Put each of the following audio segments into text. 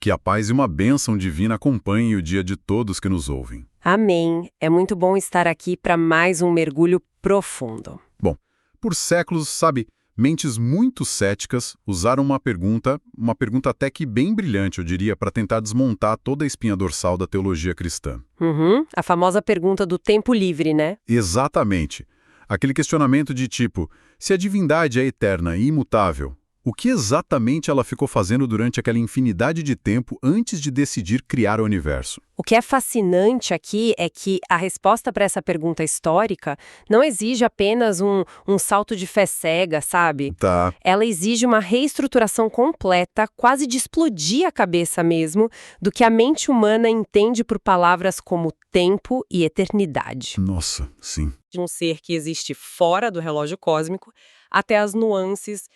Que a paz e uma bênção divina acompanhem o dia de todos que nos ouvem. Amém. É muito bom estar aqui para mais um mergulho profundo. Bom, por séculos, sabe, mentes muito céticas usaram uma pergunta até que bem brilhante, eu diria, para tentar desmontar toda a espinha dorsal da teologia cristã. A famosa pergunta do tempo livre, né? Exatamente. Aquele questionamento de tipo, se a divindade é eterna e imutável, o que exatamente ela ficou fazendo durante aquela infinidade de tempo antes de decidir criar o universo? O que é fascinante aqui é que a resposta para essa pergunta histórica não exige apenas um salto de fé cega, sabe? Tá. Ela exige uma reestruturação completa, quase de explodir a cabeça mesmo, do que a mente humana entende por palavras como tempo e eternidade. Nossa, sim. De um ser que existe fora do relógio cósmico até as nuances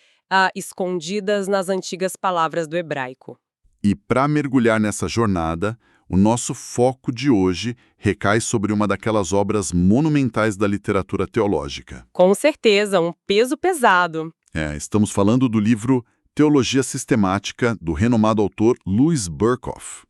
escondidas nas antigas palavras do hebraico. E para mergulhar nessa jornada, o nosso foco de hoje recai sobre uma daquelas obras monumentais da literatura teológica. Com certeza, um peso pesado. Estamos falando do livro Teologia Sistemática, do renomado autor Louis Berkhof.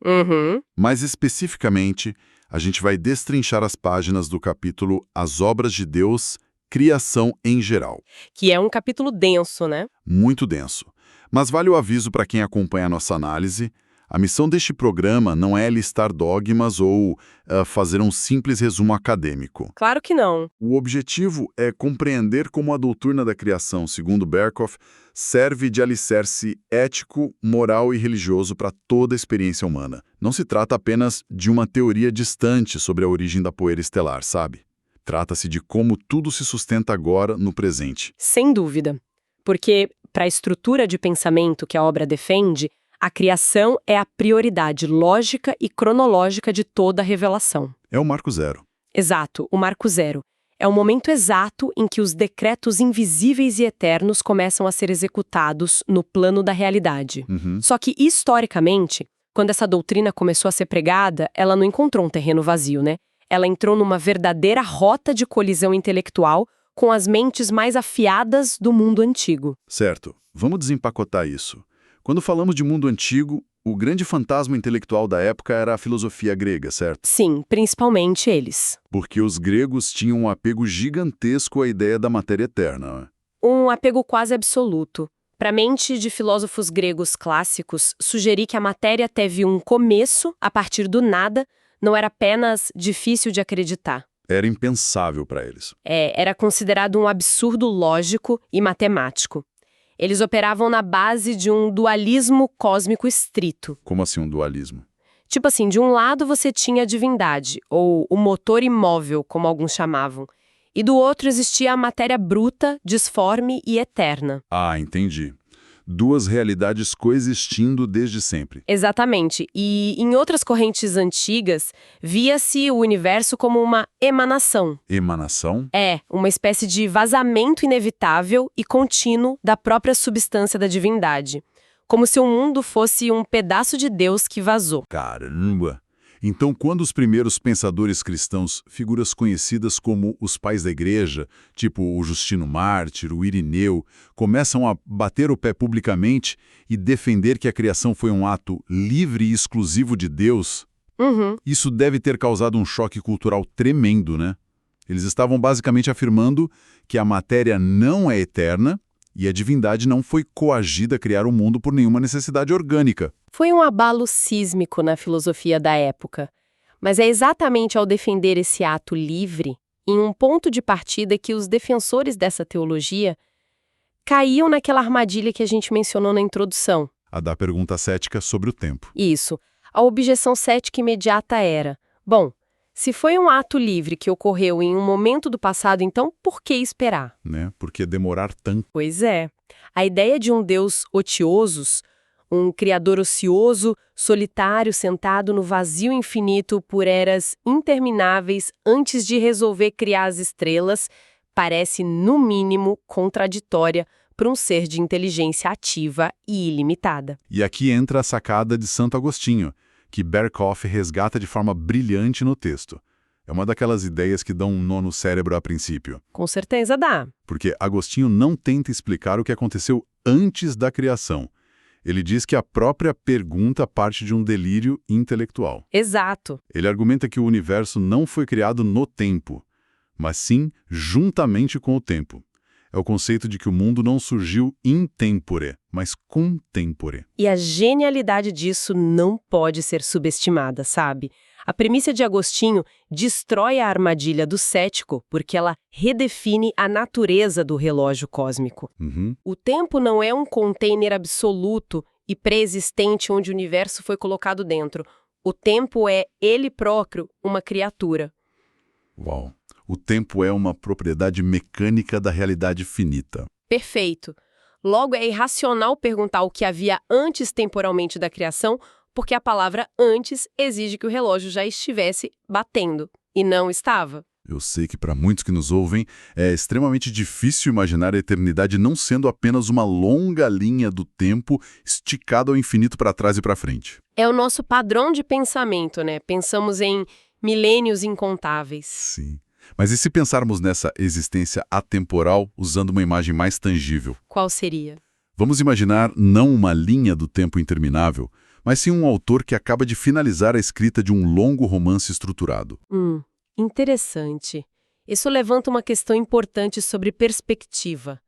Mais especificamente, a gente vai destrinchar as páginas do capítulo As Obras de Deus, Criação em Geral. Que é um capítulo denso, né? Muito denso. Mas vale o aviso para quem acompanha a nossa análise. A missão deste programa não é listar dogmas ou fazer um simples resumo acadêmico. Claro que não. O objetivo é compreender como a doutrina da criação, segundo Berkhof, serve de alicerce ético, moral e religioso para toda a experiência humana. Não se trata apenas de uma teoria distante sobre a origem da poeira estelar, sabe? Trata-se de como tudo se sustenta agora no presente. Sem dúvida. Porque, para a estrutura de pensamento que a obra defende, a criação é a prioridade lógica e cronológica de toda a revelação. É o marco zero. Exato, o marco zero. É o momento exato em que os decretos invisíveis e eternos começam a ser executados no plano da realidade. Só que, historicamente, quando essa doutrina começou a ser pregada, ela não encontrou um terreno vazio, né? Ela entrou numa verdadeira rota de colisão intelectual com as mentes mais afiadas do mundo antigo. Certo. Vamos desempacotar isso. Quando falamos de mundo antigo, o grande fantasma intelectual da época era a filosofia grega, certo? Sim, principalmente eles. Porque os gregos tinham um apego gigantesco à ideia da matéria eterna. Né? Um apego quase absoluto. Para a mente de filósofos gregos clássicos, sugerir que a matéria teve um começo a partir do nada não era apenas difícil de acreditar. Era impensável para eles. Era considerado um absurdo lógico e matemático. Eles operavam na base de um dualismo cósmico estrito. Como assim um dualismo? Tipo assim, de um lado você tinha a divindade, ou o motor imóvel, como alguns chamavam, e do outro existia a matéria bruta, disforme e eterna. Ah, entendi. Duas realidades coexistindo desde sempre. Exatamente. E em outras correntes antigas, via-se o universo como uma emanação. Emanação? Uma espécie de vazamento inevitável e contínuo da própria substância da divindade. Como se o mundo fosse um pedaço de Deus que vazou. Caramba! Então, quando os primeiros pensadores cristãos, figuras conhecidas como os pais da igreja, tipo o Justino Mártir, o Irineu, começam a bater o pé publicamente e defender que a criação foi um ato livre e exclusivo de Deus, isso deve ter causado um choque cultural tremendo, né? Eles estavam basicamente afirmando que a matéria não é eterna e a divindade não foi coagida a criar o mundo por nenhuma necessidade orgânica. Foi um abalo sísmico na filosofia da época. Mas é exatamente ao defender esse ato livre, em um ponto de partida, que os defensores dessa teologia caíam naquela armadilha que a gente mencionou na introdução. A da pergunta cética sobre o tempo. Isso. A objeção cética imediata era: bom, se foi um ato livre que ocorreu em um momento do passado, então por que esperar? Né? Por que demorar tanto? Pois é. A ideia de um Deus ociosus, um criador ocioso, solitário, sentado no vazio infinito por eras intermináveis antes de resolver criar as estrelas, parece, no mínimo, contraditória para um ser de inteligência ativa e ilimitada. E aqui entra a sacada de Santo Agostinho, que Berkhof resgata de forma brilhante no texto. É uma daquelas ideias que dão um nó no cérebro a princípio. Com certeza dá. Porque Agostinho não tenta explicar o que aconteceu antes da criação. Ele diz que a própria pergunta parte de um delírio intelectual. Exato. Ele argumenta que o universo não foi criado no tempo, mas sim juntamente com o tempo. É o conceito de que o mundo não surgiu in tempore, mas cum tempore. E a genialidade disso não pode ser subestimada, sabe? A premissa de Agostinho destrói a armadilha do cético porque ela redefine a natureza do relógio cósmico. O tempo não é um container absoluto e pré-existente onde o universo foi colocado dentro. O tempo é, ele próprio, uma criatura. Uau! O tempo é uma propriedade mecânica da realidade finita. Perfeito. Logo, é irracional perguntar o que havia antes temporalmente da criação, porque a palavra antes exige que o relógio já estivesse batendo, e não estava. Eu sei que para muitos que nos ouvem, é extremamente difícil imaginar a eternidade não sendo apenas uma longa linha do tempo esticada ao infinito para trás e para frente. É o nosso padrão de pensamento, né? Pensamos em milênios incontáveis. Sim. Mas e se pensarmos nessa existência atemporal usando uma imagem mais tangível? Qual seria? Vamos imaginar não uma linha do tempo interminável, mas sim um autor que acaba de finalizar a escrita de um longo romance estruturado. Interessante. Isso levanta uma questão importante sobre perspectiva.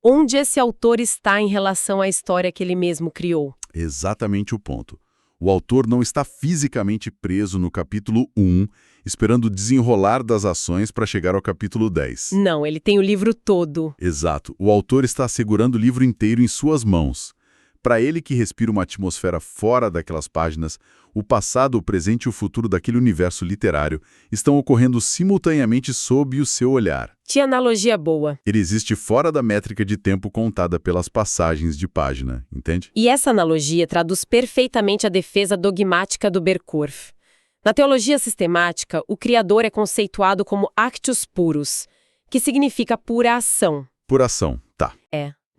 Onde esse autor está em relação à história que ele mesmo criou? Exatamente o ponto. O autor não está fisicamente preso no capítulo 1, esperando o desenrolar das ações para chegar ao capítulo 10. Não, ele tem o livro todo. Exato. O autor está segurando o livro inteiro em suas mãos. Para ele que respira uma atmosfera fora daquelas páginas, o passado, o presente e o futuro daquele universo literário estão ocorrendo simultaneamente sob o seu olhar. Que analogia boa. Ele existe fora da métrica de tempo contada pelas passagens de página, entende? E essa analogia traduz perfeitamente a defesa dogmática do Bergkorf. Na teologia sistemática, o Criador é conceituado como actus purus, que significa pura ação. Por ação, tá.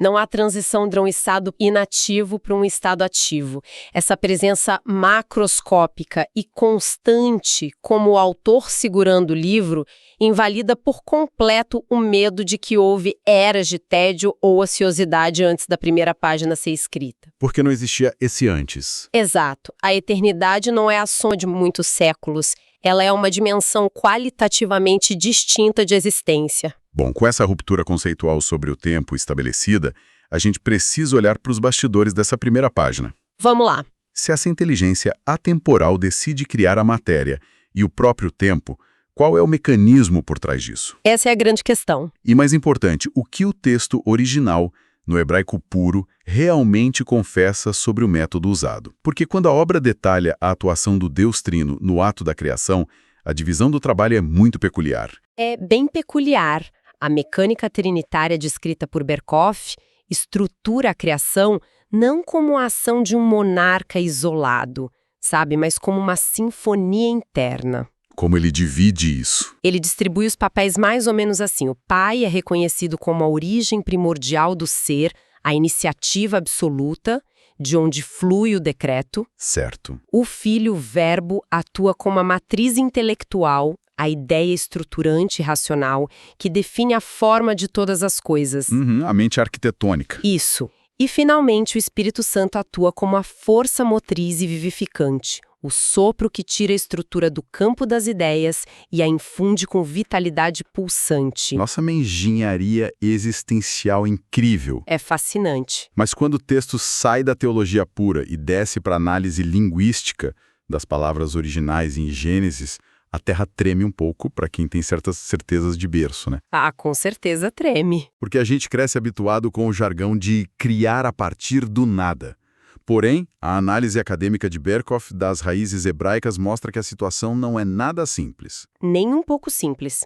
Não há transição de um estado inativo para um estado ativo. Essa presença macroscópica e constante, como o autor segurando o livro, invalida por completo o medo de que houve eras de tédio ou ociosidade antes da primeira página ser escrita. Porque não existia esse antes. Exato. A eternidade não é a soma de muitos séculos. Ela é uma dimensão qualitativamente distinta de existência. Bom, com essa ruptura conceitual sobre o tempo estabelecida, a gente precisa olhar para os bastidores dessa primeira página. Vamos lá. Se essa inteligência atemporal decide criar a matéria e o próprio tempo, qual é o mecanismo por trás disso? Essa é a grande questão. E mais importante, o que o texto original, no hebraico puro, realmente confessa sobre o método usado? Porque quando a obra detalha a atuação do Deus Trino no ato da criação, a divisão do trabalho é muito peculiar. É bem peculiar. A mecânica trinitária descrita por Berkhoff estrutura a criação não como a ação de um monarca isolado, sabe, mas como uma sinfonia interna. Como ele divide isso? Ele distribui os papéis mais ou menos assim. O pai é reconhecido como a origem primordial do ser, a iniciativa absoluta, de onde flui o decreto. Certo. O filho, o verbo, atua como a matriz intelectual, a ideia estruturante e racional que define a forma de todas as coisas. A mente arquitetônica. Isso. E, finalmente, o Espírito Santo atua como a força motriz e vivificante, o sopro que tira a estrutura do campo das ideias e a infunde com vitalidade pulsante. Nossa, uma engenharia existencial incrível. É fascinante. Mas quando o texto sai da teologia pura e desce para a análise linguística das palavras originais em Gênesis, a terra treme um pouco para quem tem certas certezas de berço, né? Ah, com certeza treme. Porque a gente cresce habituado com o jargão de criar a partir do nada. Porém, a análise acadêmica de Berkhoff das raízes hebraicas mostra que a situação não é nada simples. Nem um pouco simples.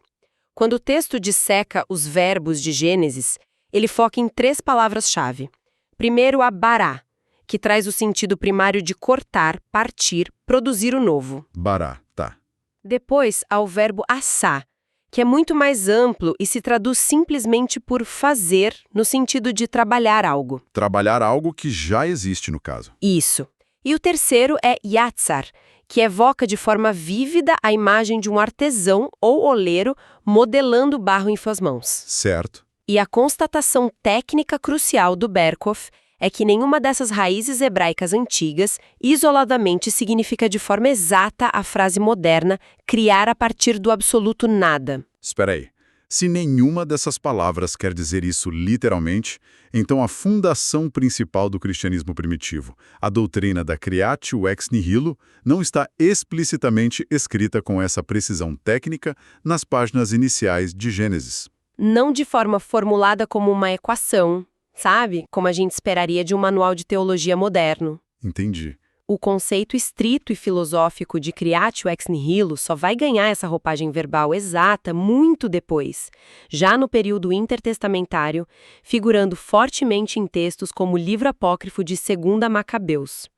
Quando o texto disseca os verbos de Gênesis, ele foca em 3 palavras-chave. Primeiro, a bará, que traz o sentido primário de cortar, partir, produzir o novo. Bará, tá. Depois, há o verbo assá, que é muito mais amplo e se traduz simplesmente por fazer, no sentido de trabalhar algo. Trabalhar algo que já existe no caso. Isso. E o terceiro é yatzar, que evoca de forma vívida a imagem de um artesão ou oleiro modelando barro em suas mãos. Certo. E a constatação técnica crucial do Berkhoff é que nenhuma dessas raízes hebraicas antigas isoladamente significa de forma exata a frase moderna criar a partir do absoluto nada. Espera aí. Se nenhuma dessas palavras quer dizer isso literalmente, então a fundação principal do cristianismo primitivo, a doutrina da creatio ex nihilo, não está explicitamente escrita com essa precisão técnica nas páginas iniciais de Gênesis. Não de forma formulada como uma equação, sabe? Como a gente esperaria de um manual de teologia moderno. Entendi. O conceito estrito e filosófico de creatio ex nihilo só vai ganhar essa roupagem verbal exata muito depois, já no período intertestamentário, figurando fortemente em textos como o livro apócrifo de 2 Macabeus.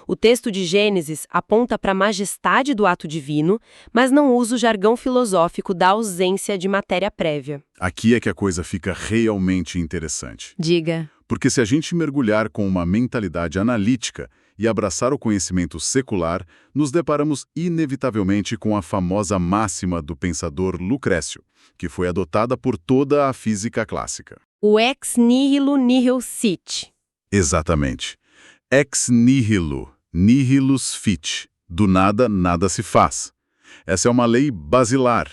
O texto de Gênesis aponta para a majestade do ato divino, mas não usa o jargão filosófico da ausência de matéria prévia. Aqui é que a coisa fica realmente interessante. Diga. Porque se a gente mergulhar com uma mentalidade analítica e abraçar o conhecimento secular, nos deparamos inevitavelmente com a famosa máxima do pensador Lucrécio, que foi adotada por toda a física clássica. O ex nihilo nihil sit. Exatamente. Ex nihilo, nihilus fit. Do nada, nada se faz. Essa é uma lei basilar.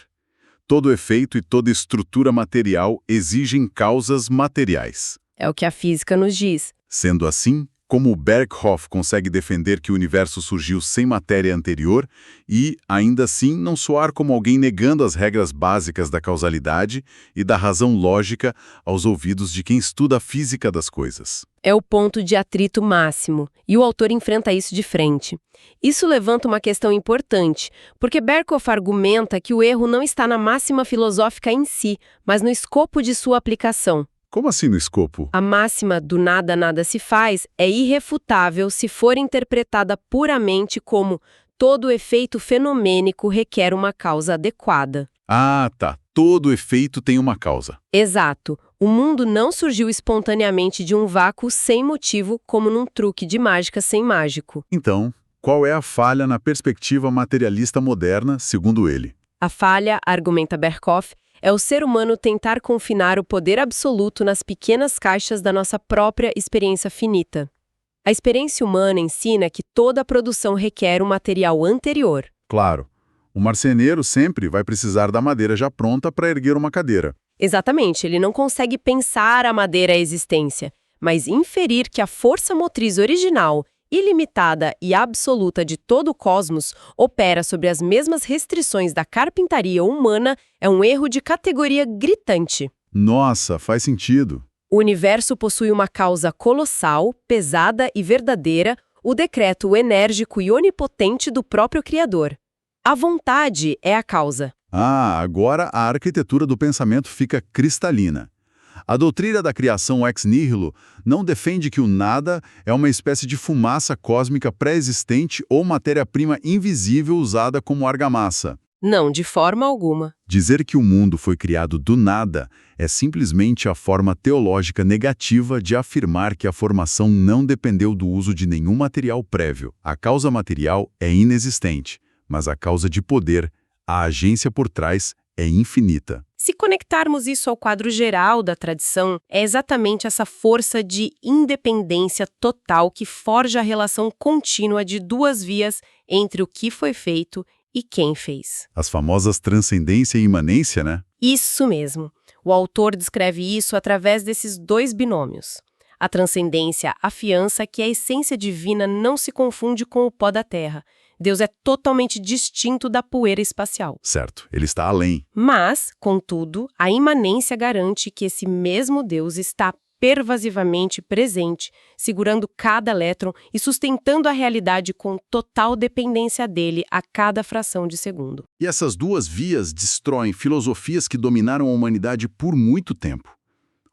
Todo efeito e toda estrutura material exigem causas materiais. É o que a física nos diz. Sendo assim, como o Berghoff consegue defender que o universo surgiu sem matéria anterior e, ainda assim, não soar como alguém negando as regras básicas da causalidade e da razão lógica aos ouvidos de quem estuda a física das coisas. É o ponto de atrito máximo, e o autor enfrenta isso de frente. Isso levanta uma questão importante, porque Berkhoff argumenta que o erro não está na máxima filosófica em si, mas no escopo de sua aplicação. Como assim no escopo? A máxima do nada nada se faz é irrefutável se for interpretada puramente como todo efeito fenomênico requer uma causa adequada. Ah, tá. Todo efeito tem uma causa. Exato. O mundo não surgiu espontaneamente de um vácuo sem motivo, como num truque de mágica sem mágico. Então, qual é a falha na perspectiva materialista moderna, segundo ele? A falha, argumenta Berkhoff, é o ser humano tentar confinar o poder absoluto nas pequenas caixas da nossa própria experiência finita. A experiência humana ensina que toda a produção requer um material anterior. Claro. O marceneiro sempre vai precisar da madeira já pronta para erguer uma cadeira. Exatamente, ele não consegue pensar a madeira à existência, mas inferir que a força motriz original, ilimitada e absoluta de todo o cosmos opera sobre as mesmas restrições da carpintaria humana é um erro de categoria gritante. Nossa, faz sentido. O universo possui uma causa colossal, pesada e verdadeira, o decreto enérgico e onipotente do próprio Criador. A vontade é a causa. Ah, agora a arquitetura do pensamento fica cristalina. A doutrina da criação ex nihilo não defende que o nada é uma espécie de fumaça cósmica pré-existente ou matéria-prima invisível usada como argamassa. Não, de forma alguma. Dizer que o mundo foi criado do nada é simplesmente a forma teológica negativa de afirmar que a formação não dependeu do uso de nenhum material prévio. A causa material é inexistente, mas a causa de poder, a agência por trás, é infinita. Se conectarmos isso ao quadro geral da tradição, é exatamente essa força de independência total que forja a relação contínua de duas vias entre o que foi feito e quem fez. As famosas transcendência e imanência, né? Isso mesmo. O autor descreve isso através desses dois binômios. A transcendência afiança que a essência divina não se confunde com o pó da terra. Deus é totalmente distinto da poeira espacial. Certo, ele está além. Mas, contudo, a imanência garante que esse mesmo Deus está pervasivamente presente, segurando cada elétron e sustentando a realidade com total dependência dele a cada fração de segundo. E essas duas vias destroem filosofias que dominaram a humanidade por muito tempo.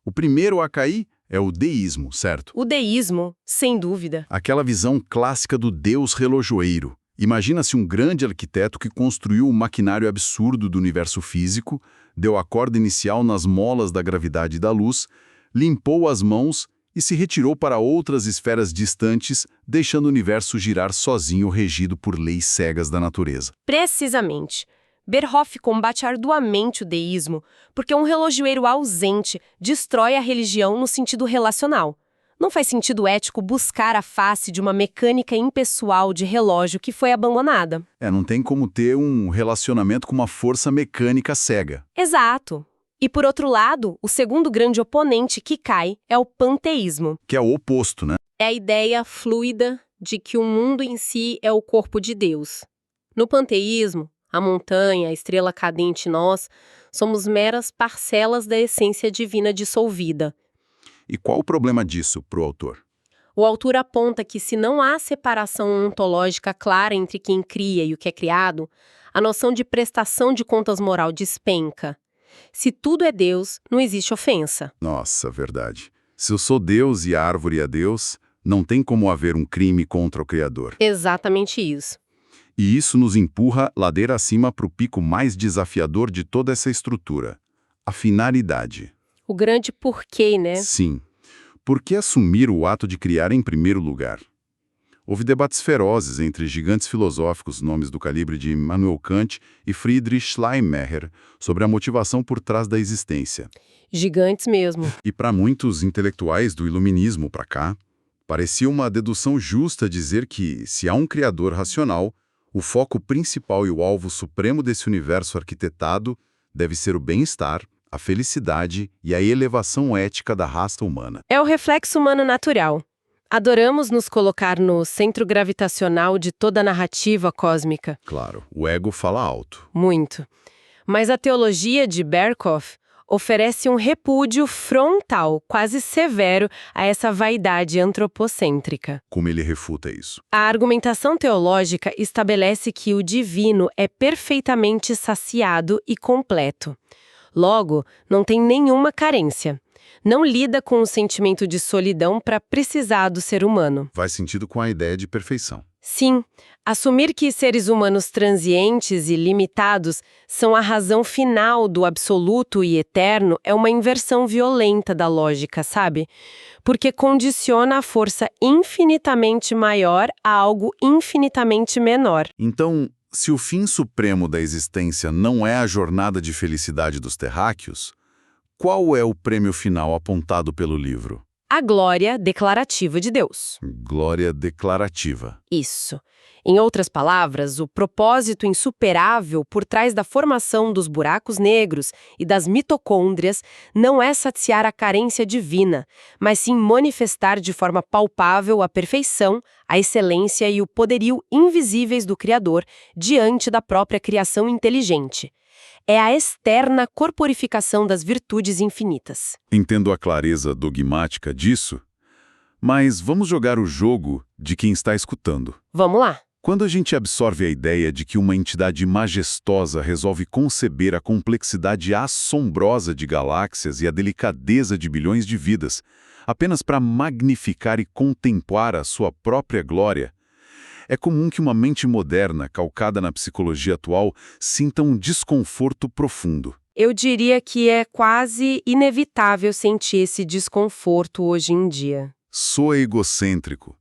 O primeiro a cair é o deísmo, certo? O deísmo, sem dúvida. Aquela visão clássica do Deus relojoeiro. Imagina-se um grande arquiteto que construiu o maquinário absurdo do universo físico, deu a corda inicial nas molas da gravidade e da luz, limpou as mãos e se retirou para outras esferas distantes, deixando o universo girar sozinho, regido por leis cegas da natureza. Precisamente. Berkhoff combate arduamente o deísmo porque um relojoeiro ausente destrói a religião no sentido relacional. Não faz sentido ético buscar a face de uma mecânica impessoal de relógio que foi abandonada. Não tem como ter um relacionamento com uma força mecânica cega. Exato. E por outro lado, o segundo grande oponente que cai é o panteísmo. Que é o oposto, né? É a ideia fluida de que o mundo em si é o corpo de Deus. No panteísmo, a montanha, a estrela cadente e nós somos meras parcelas da essência divina dissolvida. E qual o problema disso para o autor? O autor aponta que se não há separação ontológica clara entre quem cria e o que é criado, a noção de prestação de contas moral despenca. Se tudo é Deus, não existe ofensa. Nossa, verdade. Se eu sou Deus e a árvore é Deus, não tem como haver um crime contra o Criador. Exatamente isso. E isso nos empurra ladeira acima para o pico mais desafiador de toda essa estrutura. A finalidade. O grande porquê, né? Sim. Por que assumir o ato de criar em primeiro lugar? Houve debates ferozes entre gigantes filosóficos, nomes do calibre de Immanuel Kant e Friedrich Schleiermacher, sobre a motivação por trás da existência. Gigantes mesmo. E para muitos intelectuais do iluminismo para cá, parecia uma dedução justa dizer que, se há um criador racional, o foco principal e o alvo supremo desse universo arquitetado deve ser o bem-estar, a felicidade e a elevação ética da raça humana. É o reflexo humano natural. Adoramos nos colocar no centro gravitacional de toda a narrativa cósmica. Claro, o ego fala alto. Muito. Mas a teologia de Berkhoff oferece um repúdio frontal, quase severo, a essa vaidade antropocêntrica. Como ele refuta isso? A argumentação teológica estabelece que o divino é perfeitamente saciado e completo. Logo, não tem nenhuma carência. Não lida com o sentimento de solidão para precisar do ser humano. Faz sentido com a ideia de perfeição. Sim, assumir que seres humanos transientes e limitados são a razão final do absoluto e eterno é uma inversão violenta da lógica, sabe? Porque condiciona a força infinitamente maior a algo infinitamente menor. Então, se o fim supremo da existência não é a jornada de felicidade dos terráqueos, qual é o prêmio final apontado pelo livro? A glória declarativa de Deus. Glória declarativa. Isso. Em outras palavras, o propósito insuperável por trás da formação dos buracos negros e das mitocôndrias não é saciar a carência divina, mas sim manifestar de forma palpável a perfeição, a excelência e o poderio invisíveis do Criador diante da própria criação inteligente. É a externa corporificação das virtudes infinitas. Entendo a clareza dogmática disso, mas vamos jogar o jogo de quem está escutando. Vamos lá. Quando a gente absorve a ideia de que uma entidade majestosa resolve conceber a complexidade assombrosa de galáxias e a delicadeza de bilhões de vidas, apenas para magnificar e contemplar a sua própria glória, é comum que uma mente moderna, calcada na psicologia atual, sinta um desconforto profundo. Eu diria que é quase inevitável sentir esse desconforto hoje em dia. Soa egocêntrico.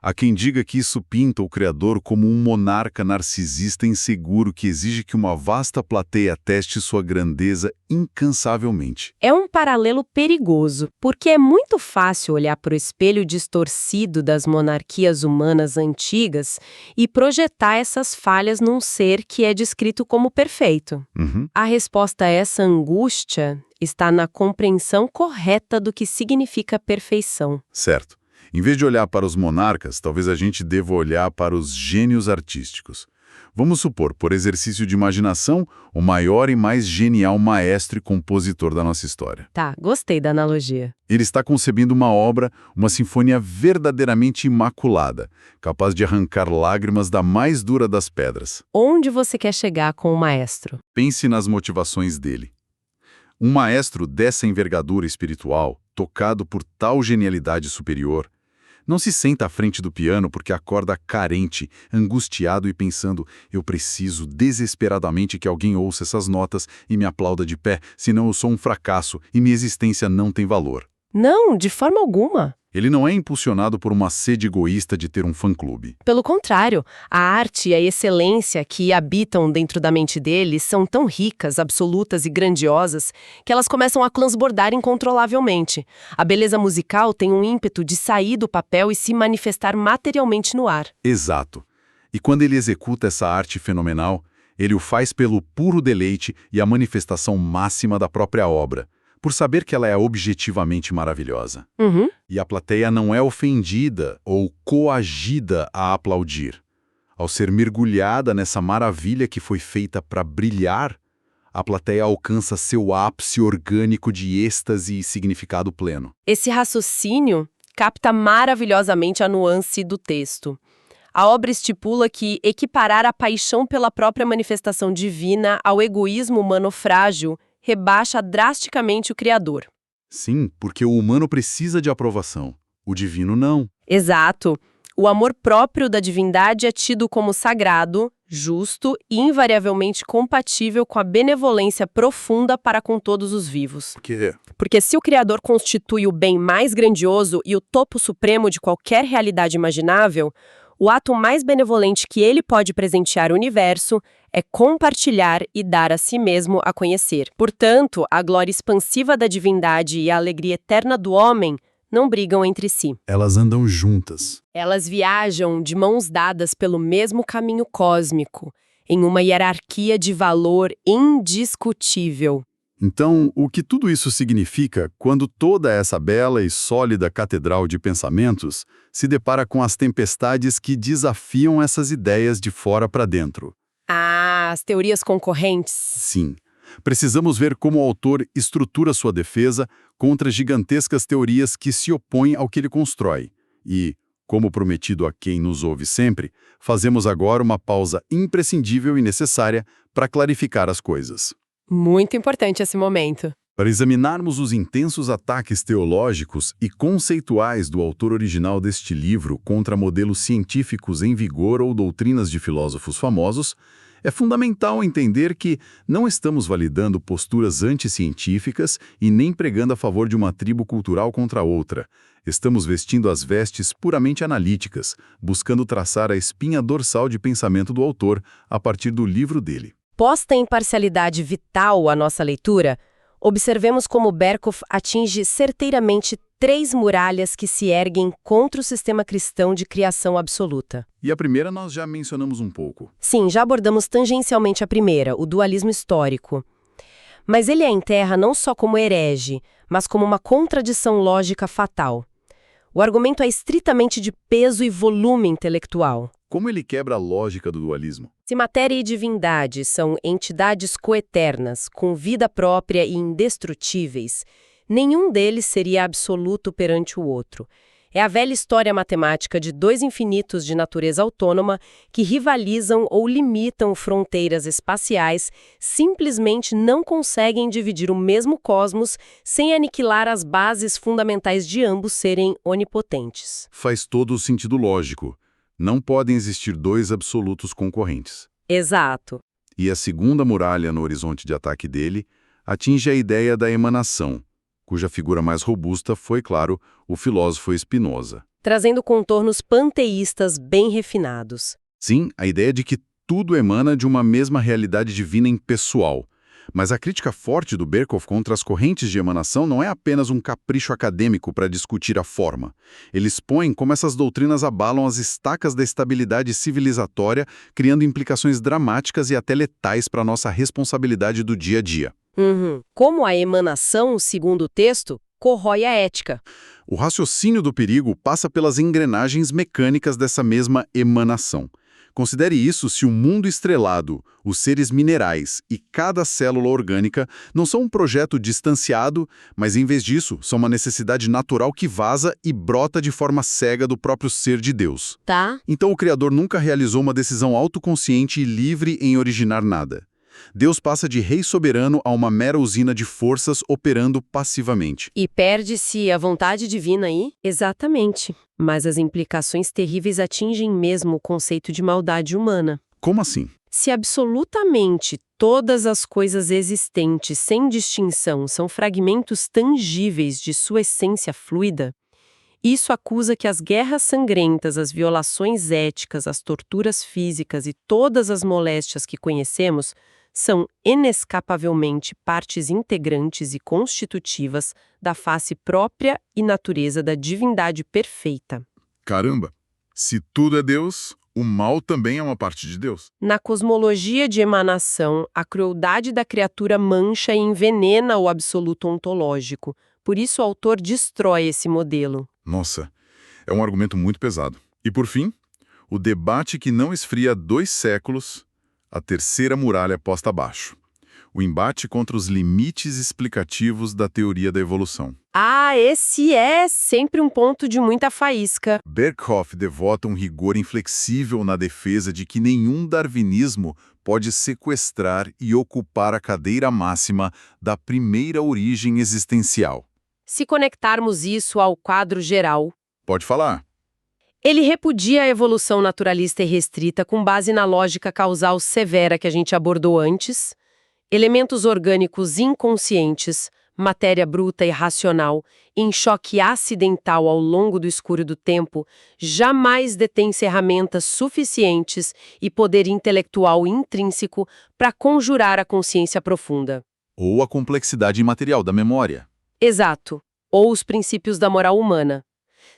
Há quem diga que isso pinta o Criador como um monarca narcisista inseguro que exige que uma vasta plateia ateste sua grandeza incansavelmente. É um paralelo perigoso, porque é muito fácil olhar para o espelho distorcido das monarquias humanas antigas e projetar essas falhas num ser que é descrito como perfeito. A resposta a essa angústia está na compreensão correta do que significa perfeição. Certo. Em vez de olhar para os monarcas, talvez a gente deva olhar para os gênios artísticos. Vamos supor, por exercício de imaginação, o maior e mais genial maestro e compositor da nossa história. Tá, gostei da analogia. Ele está concebendo uma obra, uma sinfonia verdadeiramente imaculada, capaz de arrancar lágrimas da mais dura das pedras. Onde você quer chegar com o maestro? Pense nas motivações dele. Um maestro dessa envergadura espiritual, tocado por tal genialidade superior, não se senta à frente do piano porque acorda carente, angustiado e pensando: eu preciso desesperadamente que alguém ouça essas notas e me aplauda de pé, senão eu sou um fracasso e minha existência não tem valor. Não, de forma alguma. Ele não é impulsionado por uma sede egoísta de ter um fã-clube. Pelo contrário, a arte e a excelência que habitam dentro da mente dele são tão ricas, absolutas e grandiosas que elas começam a transbordar incontrolavelmente. A beleza musical tem um ímpeto de sair do papel e se manifestar materialmente no ar. Exato. E quando ele executa essa arte fenomenal, ele o faz pelo puro deleite e a manifestação máxima da própria obra, por saber que ela é objetivamente maravilhosa. Uhum. E a plateia não é ofendida ou coagida a aplaudir. Ao ser mergulhada nessa maravilha que foi feita para brilhar, a plateia alcança seu ápice orgânico de êxtase e significado pleno. Esse raciocínio capta maravilhosamente a nuance do texto. A obra estipula que equiparar a paixão pela própria manifestação divina ao egoísmo humano frágil rebaixa drasticamente o Criador. Sim, porque o humano precisa de aprovação, o divino não. Exato. O amor próprio da divindade é tido como sagrado, justo e invariavelmente compatível com a benevolência profunda para com todos os vivos. Porque se o Criador constitui o bem mais grandioso e o topo supremo de qualquer realidade imaginável, o ato mais benevolente que ele pode presentear o universo é compartilhar e dar a si mesmo a conhecer. Portanto, a glória expansiva da divindade e a alegria eterna do homem não brigam entre si. Elas andam juntas. Elas viajam de mãos dadas pelo mesmo caminho cósmico, em uma hierarquia de valor indiscutível. Então, o que tudo isso significa quando toda essa bela e sólida catedral de pensamentos se depara com as tempestades que desafiam essas ideias de fora para dentro? Ah, as teorias concorrentes. Sim. Precisamos ver como o autor estrutura sua defesa contra gigantescas teorias que se opõem ao que ele constrói. E, como prometido a quem nos ouve sempre, fazemos agora uma pausa imprescindível e necessária para clarificar as coisas. Muito importante esse momento. Para examinarmos os intensos ataques teológicos e conceituais do autor original deste livro contra modelos científicos em vigor ou doutrinas de filósofos famosos, é fundamental entender que não estamos validando posturas anticientíficas e nem pregando a favor de uma tribo cultural contra outra. Estamos vestindo as vestes puramente analíticas, buscando traçar a espinha dorsal de pensamento do autor a partir do livro dele. Posta em parcialidade vital a nossa leitura, observemos como Berkhof atinge certeiramente 3 muralhas que se erguem contra o sistema cristão de criação absoluta. E a primeira nós já mencionamos um pouco. Sim, já abordamos tangencialmente a primeira, o dualismo histórico. Mas ele a enterra não só como herege, mas como uma contradição lógica fatal. O argumento é estritamente de peso e volume intelectual. Como ele quebra a lógica do dualismo? Se matéria e divindade são entidades coeternas, com vida própria e indestrutíveis, nenhum deles seria absoluto perante o outro. É a velha história matemática de 2 infinitos de natureza autônoma que rivalizam ou limitam fronteiras espaciais, simplesmente não conseguem dividir o mesmo cosmos sem aniquilar as bases fundamentais de ambos serem onipotentes. Faz todo o sentido lógico. Não podem existir 2 absolutos concorrentes. Exato. E a segunda muralha no horizonte de ataque dele atinge a ideia da emanação, cuja figura mais robusta foi, claro, o filósofo Spinoza. Trazendo contornos panteístas bem refinados. Sim, a ideia de que tudo emana de uma mesma realidade divina impessoal. Mas a crítica forte do Berkhof contra as correntes de emanação não é apenas um capricho acadêmico para discutir a forma. Ele expõe como essas doutrinas abalam as estacas da estabilidade civilizatória, criando implicações dramáticas e até letais para a nossa responsabilidade do dia a dia. Como a emanação, segundo o texto, corrói a ética. O raciocínio do perigo passa pelas engrenagens mecânicas dessa mesma emanação. Considere isso se o mundo estrelado, os seres minerais e cada célula orgânica não são um projeto distanciado, mas em vez disso, são uma necessidade natural que vaza e brota de forma cega do próprio ser de Deus. Tá. Então o Criador nunca realizou uma decisão autoconsciente e livre em originar nada. Deus passa de rei soberano a uma mera usina de forças operando passivamente. E perde-se a vontade divina aí? Exatamente. Mas as implicações terríveis atingem mesmo o conceito de maldade humana. Como assim? Se absolutamente todas as coisas existentes, sem distinção, são fragmentos tangíveis de sua essência fluida, Isso acusa que as guerras sangrentas, as violações éticas, as torturas físicas e todas as moléstias que conhecemos são inescapavelmente partes integrantes e constitutivas da face própria e natureza da divindade perfeita. Caramba! Se tudo é Deus, o mal também é uma parte de Deus. Na cosmologia de emanação, a crueldade da criatura mancha e envenena o absoluto ontológico. Por isso o autor destrói esse modelo. Nossa, é um argumento muito pesado. E por fim, o debate que não esfria há 2 séculos, a terceira muralha posta abaixo. O embate contra os limites explicativos da teoria da evolução. Ah, esse é sempre um ponto de muita faísca. Berkhoff devota um rigor inflexível na defesa de que nenhum darwinismo pode sequestrar e ocupar a cadeira máxima da primeira origem existencial. Se conectarmos isso ao quadro geral, Pode falar. ele repudia a evolução naturalista e restrita com base na lógica causal severa que a gente abordou antes, elementos orgânicos inconscientes, matéria bruta e racional, em choque acidental ao longo do escuro do tempo, jamais detém ferramentas suficientes e poder intelectual intrínseco para conjurar a consciência profunda. Ou a complexidade imaterial da memória. Exato, ou os princípios da moral humana.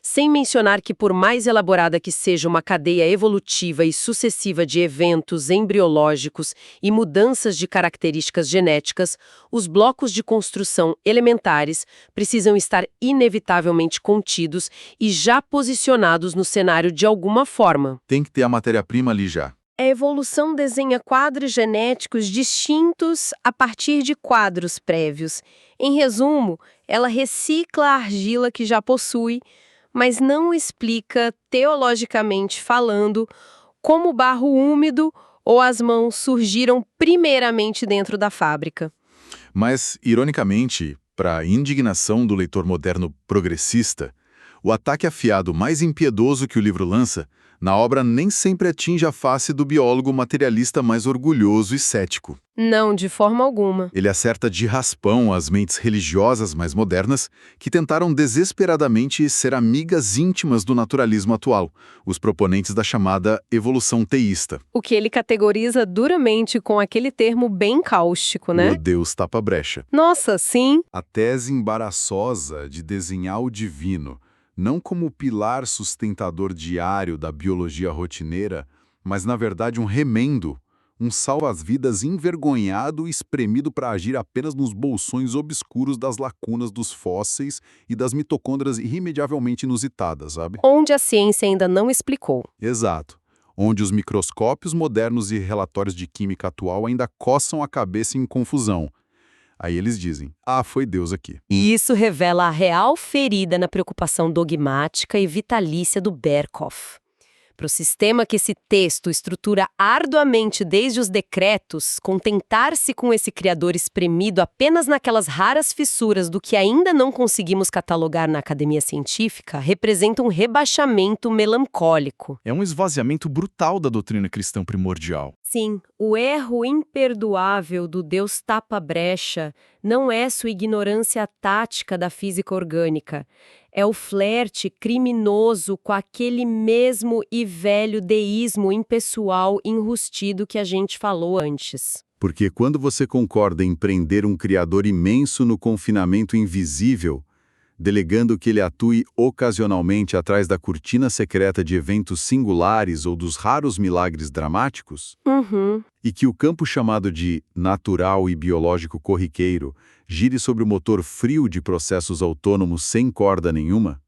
Sem mencionar que, por mais elaborada que seja uma cadeia evolutiva e sucessiva de eventos embriológicos e mudanças de características genéticas, os blocos de construção elementares precisam estar inevitavelmente contidos e já posicionados no cenário de alguma forma. Tem que ter a matéria-prima ali já. A evolução desenha quadros genéticos distintos a partir de quadros prévios. Em resumo, ela recicla a argila que já possui, mas não explica, teologicamente falando, como o barro úmido ou as mãos surgiram primeiramente dentro da fábrica. Mas, ironicamente, para a indignação do leitor moderno progressista, o ataque afiado mais impiedoso que o livro lança, na obra nem sempre atinge a face do biólogo materialista mais orgulhoso e cético. Não, de forma alguma. Ele acerta de raspão as mentes religiosas mais modernas que tentaram desesperadamente ser amigas íntimas do naturalismo atual, os proponentes da chamada evolução teísta. O que ele categoriza duramente com aquele termo bem cáustico, né? O Deus tapa-brecha. Nossa, sim. A tese embaraçosa de desenhar o divino, não como o pilar sustentador diário da biologia rotineira, mas na verdade um remendo, um salva-vidas envergonhado e espremido para agir apenas nos bolsões obscuros das lacunas dos fósseis e das mitocôndrias irremediavelmente inusitadas, sabe? Onde a ciência ainda não explicou. Exato. Onde os microscópios modernos e relatórios de química atual ainda coçam a cabeça em confusão. Aí eles dizem, foi Deus aqui. E isso revela a real ferida na preocupação dogmática e vitalícia do Berkhoff. Para o sistema que esse texto estrutura arduamente desde os decretos, contentar-se com esse criador espremido apenas naquelas raras fissuras do que ainda não conseguimos catalogar na academia científica representa um rebaixamento melancólico. É um esvaziamento brutal da doutrina cristã primordial. Sim, o erro imperdoável do Deus tapa-brecha não é sua ignorância tática da física orgânica. É o flerte criminoso com aquele mesmo e velho deísmo impessoal enrustido que a gente falou antes. Porque quando você concorda em prender um criador imenso no confinamento invisível, delegando que ele atue ocasionalmente atrás da cortina secreta de eventos singulares ou dos raros milagres dramáticos, e que o campo chamado de natural e biológico corriqueiro gire sobre o motor frio de processos autônomos sem corda nenhuma,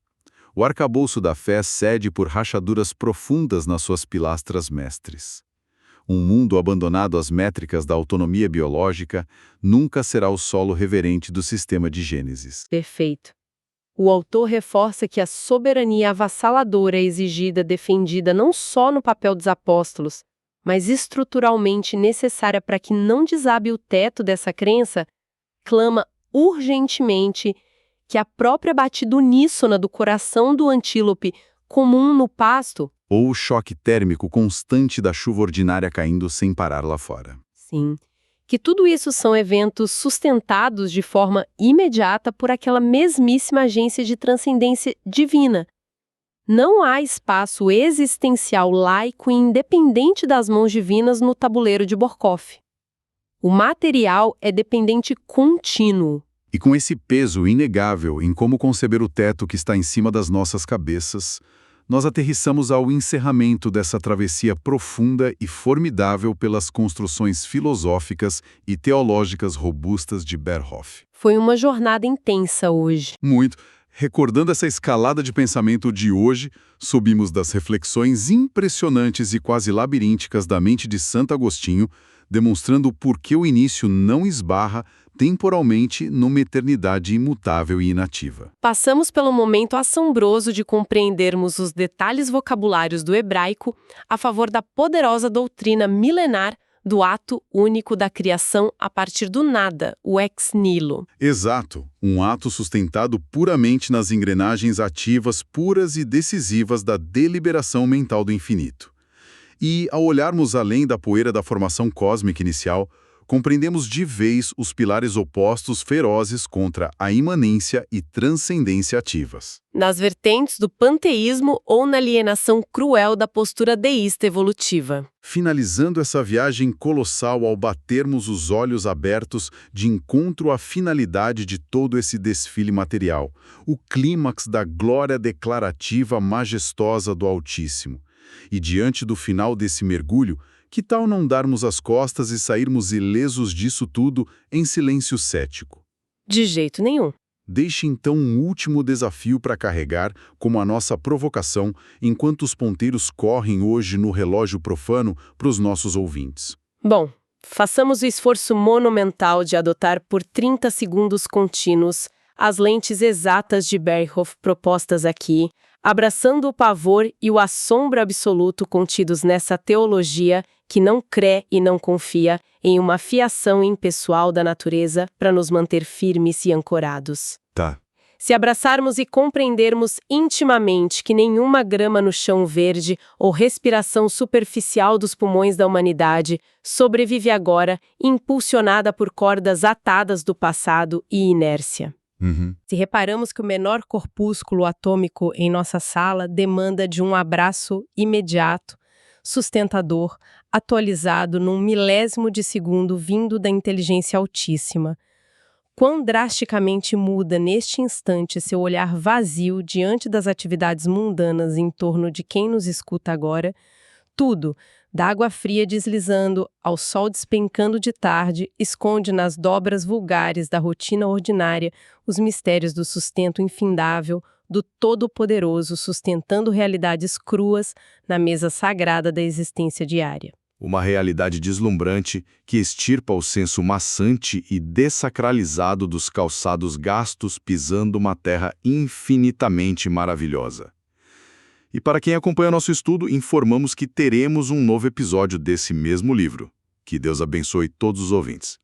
o arcabouço da fé cede por rachaduras profundas nas suas pilastras mestres. Um mundo abandonado às métricas da autonomia biológica nunca será o solo reverente do sistema de Gênesis. Perfeito. O autor reforça que a soberania avassaladora é exigida, defendida não só no papel dos apóstolos, mas estruturalmente necessária para que não desabe o teto dessa crença, clama urgentemente que a própria batida uníssona do coração do antílope, comum no pasto, ou o choque térmico constante da chuva ordinária caindo sem parar lá fora. sim, que tudo isso são eventos sustentados de forma imediata por aquela mesmíssima agência de transcendência divina. Não há espaço existencial laico e independente das mãos divinas no tabuleiro de Borkhoff. O material é dependente contínuo. E com esse peso inegável em como conceber o teto que está em cima das nossas cabeças, nós aterrissamos ao encerramento dessa travessia profunda e formidável pelas construções filosóficas e teológicas robustas de Berhoff. Foi uma jornada intensa hoje. Muito. Recordando essa escalada de pensamento de hoje, subimos das reflexões impressionantes e quase labirínticas da mente de Santo Agostinho, demonstrando por que o início não esbarra temporalmente numa eternidade imutável e inativa. Passamos pelo momento assombroso de compreendermos os detalhes vocabulários do hebraico a favor da poderosa doutrina milenar do ato único da criação a partir do nada, o ex nihilo. Exato, um ato sustentado puramente nas engrenagens ativas puras e decisivas da deliberação mental do infinito. E, ao olharmos além da poeira da formação cósmica inicial, compreendemos de vez os pilares opostos ferozes contra a imanência e transcendência ativas. Nas vertentes do panteísmo ou na alienação cruel da postura deísta evolutiva. Finalizando essa viagem colossal ao batermos os olhos abertos de encontro à finalidade de todo esse desfile material, o clímax da glória declarativa majestosa do Altíssimo. E diante do final desse mergulho, que tal não darmos as costas e sairmos ilesos disso tudo em silêncio cético? De jeito nenhum. Deixe então um último desafio para carregar como a nossa provocação enquanto os ponteiros correm hoje no relógio profano para os nossos ouvintes. Bom, façamos o esforço monumental de adotar por 30 segundos contínuos as lentes exatas de Berhoff propostas aqui, abraçando o pavor e o assombro absoluto contidos nessa teologia que não crê e não confia em uma fiação impessoal da natureza para nos manter firmes e ancorados. Tá. Se abraçarmos e compreendermos intimamente que nenhuma grama no chão verde ou respiração superficial dos pulmões da humanidade sobrevive agora, impulsionada por cordas atadas do passado e inércia. Se reparamos que o menor corpúsculo atômico em nossa sala demanda de um abraço imediato, sustentador, atualizado num milésimo de segundo vindo da inteligência altíssima, quão drasticamente muda neste instante seu olhar vazio diante das atividades mundanas em torno de quem nos escuta agora, tudo, da água fria deslizando ao sol despencando de tarde, esconde nas dobras vulgares da rotina ordinária os mistérios do sustento infindável, do Todo-Poderoso sustentando realidades cruas na mesa sagrada da existência diária. Uma realidade deslumbrante que extirpa o senso maçante e dessacralizado dos calçados gastos pisando uma terra infinitamente maravilhosa. E para quem acompanha nosso estudo, informamos que teremos um novo episódio desse mesmo livro. Que Deus abençoe todos os ouvintes.